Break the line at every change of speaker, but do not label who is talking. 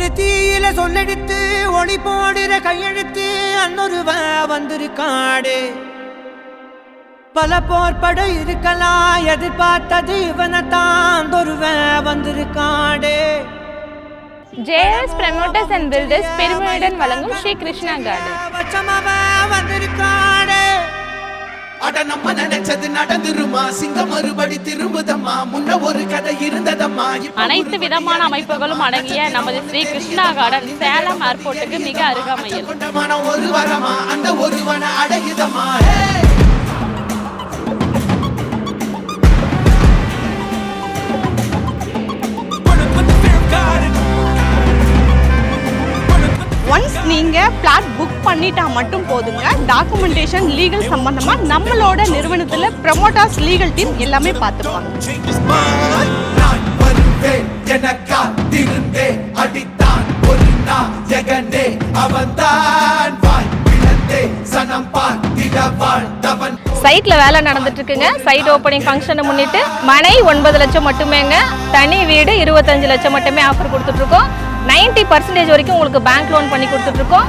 ஒரு தீயில சொல்லெடுத்து ஒளி போடுற கையெழுத்து அன்னொருவன் வந்திருக்காடு. பல போர்பட இருக்கலாம் எதிர்பார்த்தது இவனைத்தான் ஒருவன் வந்திருக்காடு.
JS Promoters and Builders பெருமையுடன் வழங்கும் ஸ்ரீ கிருஷ்ணா கார்டன்
வந்திருக்காடு.
அட நம்ம நினைச்சது நடந்துருமா, சிங்கம் மறுபடி திரும்புதம்மா, முன்ன ஒரு கதை இருந்ததம்மா.
அனைத்து விதமான அமைப்புகளும் அடங்கிய நமது ஸ்ரீ கிருஷ்ணா கார்டன் சேலம் ஏர்போர்ட்டுக்கு மிக அருகாமையில்.
ஒரு வரமா அந்த ஒருவன அடையுதம்மா.
ஒன்ஸ் நீங்கள் பிளாட் புக் பண்ணிட்டா மட்டும் போதுங்க. டாக்குமெண்டேஷன் லீகல் சம்பந்தமாக நம்மளோட நிறுவனத்தில் ப்ரமோட்டர்ஸ் லீகல் டீம் எல்லாமே பார்த்துப்பாங்க.
சைட்ல வேலை நடந்துட்டு இருக்குங்க. சைட் ஓப்பனிங் ஃபங்க்ஷனை முன்னிட்டு மனை 9 லட்சம் மட்டுமேங்க, தனி வீடு 25 லட்சம் மட்டுமே ஆஃபர் கொடுத்துட்டு இருக்கோம். 90% வரைக்கும் உங்களுக்கு பேங்க் லோன் பண்ணி கொடுத்துட்டு இருக்கோம்.